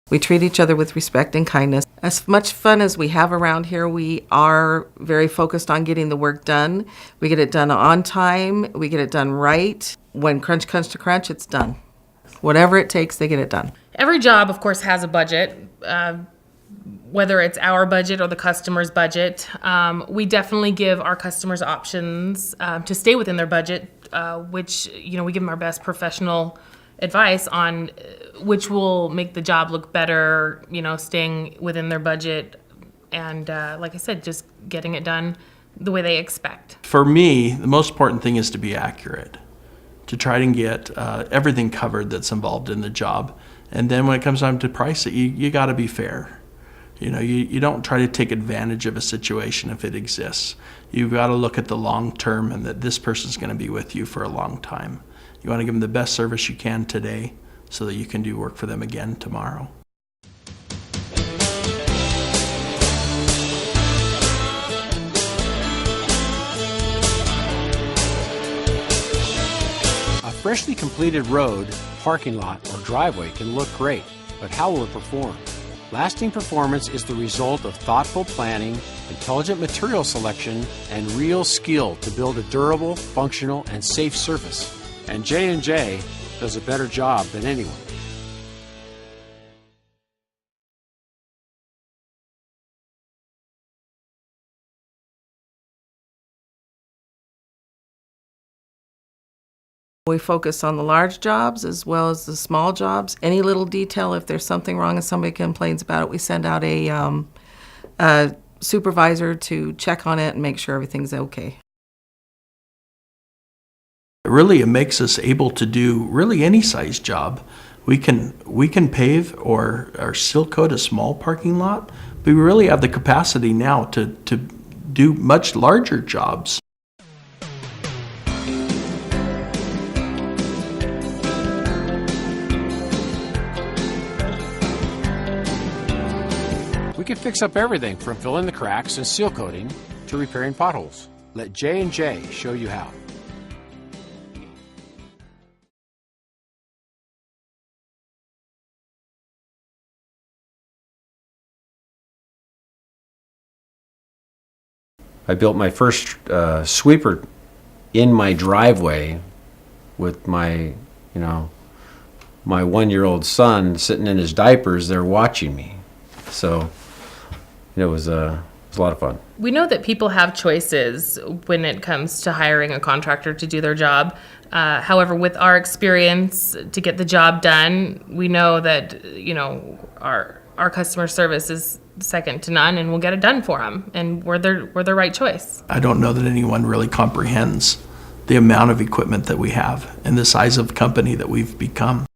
We treat each other with respect and kindness. As much fun as we have around here, we are very focused on getting the work done. We get it done on time. We get it done right. When crunch comes to crunch, it's done. Whatever it takes, they get it done. Every job, of course, has a budget, whether it's our budget or the customer's budget. We definitely give our customers options to stay within their budget, which, we give them our best professional advice on which will make the job look better, staying within their budget, and like I said, just getting it done the way they expect. For me, the most important thing is to be accurate, to try and get everything covered that's involved in the job. And then when it comes time to price it, you got to be fair. You don't try to take advantage of a situation if it exists. You've got to look at the long term and that this person's going to be with you for a long time. You want to give them the best service you can today so that you can do work for them again tomorrow. A freshly completed road, parking lot, or driveway can look great, but how will it perform? Lasting performance is the result of thoughtful planning, intelligent material selection, and real skill to build a durable, functional, and safe surface. And J&J does a better job than anyone. We focus on the large jobs as well as the small jobs. Any little detail, if there's something wrong and somebody complains about it, we send out a supervisor to check on it and make sure everything's okay. Really, it makes us able to do really any size job. We can pave or seal coat a small parking lot, but we really have the capacity now to do much larger jobs. We can fix up everything from filling the cracks and seal coating to repairing potholes. Let J&J show you how. I built my first sweeper in my driveway with my, my 1-year-old son sitting in his diapers there watching me. So it was a lot of fun. We know that people have choices when it comes to hiring a contractor to do their job. However, with our experience to get the job done, we know that, our customer service is second to none, and we'll get it done for them, and we're the right choice. I don't know that anyone really comprehends the amount of equipment that we have and the size of company that we've become.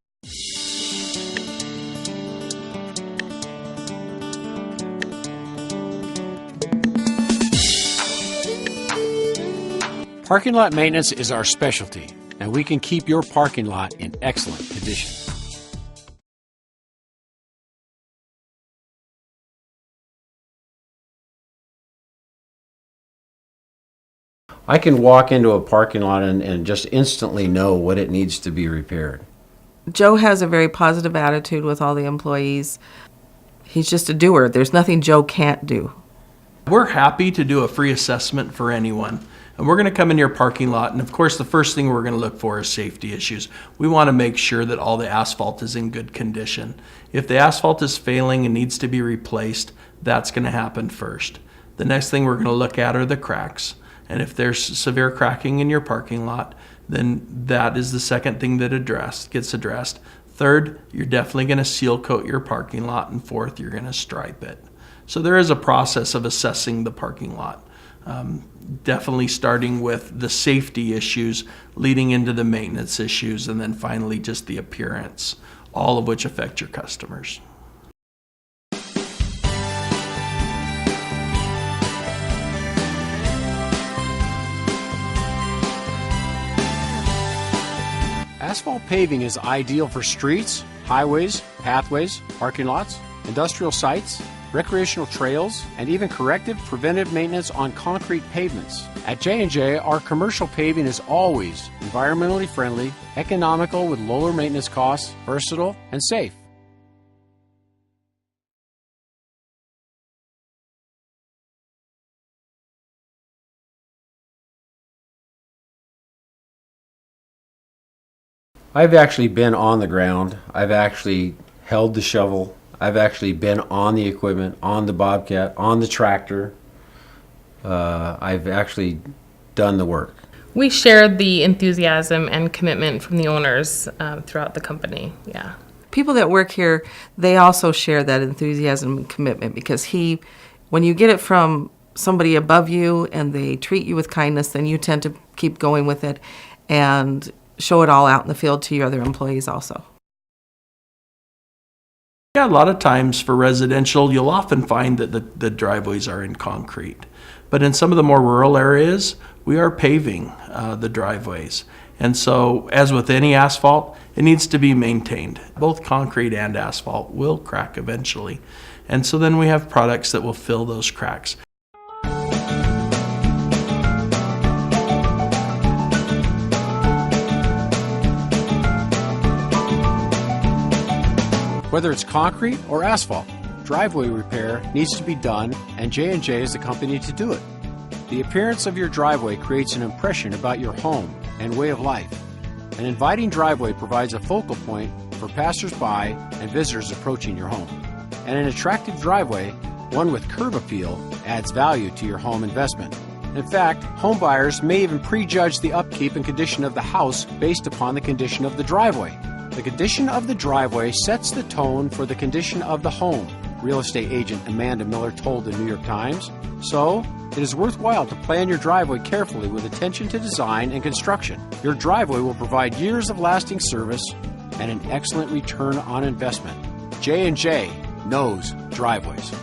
Parking lot maintenance is our specialty, and we can keep your parking lot in excellent condition. I can walk into a parking lot and just instantly know what it needs to be repaired. Joe has a very positive attitude with all the employees. He's just a doer. There's nothing Joe can't do. We're happy to do a free assessment for anyone. And we're going to come in your parking lot, and of course the first thing we're going to look for is safety issues. We want to make sure that all the asphalt is in good condition. If the asphalt is failing and needs to be replaced, that's going to happen first. The next thing we're going to look at are the cracks. And if there's severe cracking in your parking lot, then that is the second thing that gets addressed. Third, you're definitely going to seal coat your parking lot, and fourth, you're going to stripe it. So there is a process of assessing the parking lot. Definitely starting with the safety issues, leading into the maintenance issues, and then finally just the appearance, all of which affect your customers. Asphalt paving is ideal for streets, highways, pathways, parking lots, industrial sites, recreational trails, and even corrective preventive maintenance on concrete pavements. At J&J, our commercial paving is always environmentally friendly, economical with lower maintenance costs, versatile, and safe. I've actually been on the ground. I've actually held the shovel. I've actually been on the equipment, on the Bobcat, on the tractor. I've actually done the work. We shared the enthusiasm and commitment from the owners throughout the company. Yeah. People that work here, they also share that enthusiasm and commitment because when you get it from somebody above you and they treat you with kindness, then you tend to keep going with it and show it all out in the field to your other employees also. Yeah, a lot of times for residential, you'll often find that the driveways are in concrete. But in some of the more rural areas, we are paving the driveways. And so, as with any asphalt, it needs to be maintained. Both concrete and asphalt will crack eventually. And so then we have products that will fill those cracks. Whether it's concrete or asphalt, driveway repair needs to be done, and J&J is the company to do it. The appearance of your driveway creates an impression about your home and way of life. An inviting driveway provides a focal point for passers-by and visitors approaching your home. And an attractive driveway, one with curb appeal, adds value to your home investment. In fact, home buyers may even prejudge the upkeep and condition of the house based upon the condition of the driveway. The condition of the driveway sets the tone for the condition of the home, real estate agent Amanda Miller told the New York Times. So, it is worthwhile to plan your driveway carefully with attention to design and construction. Your driveway will provide years of lasting service and an excellent return on investment. J&J knows driveways.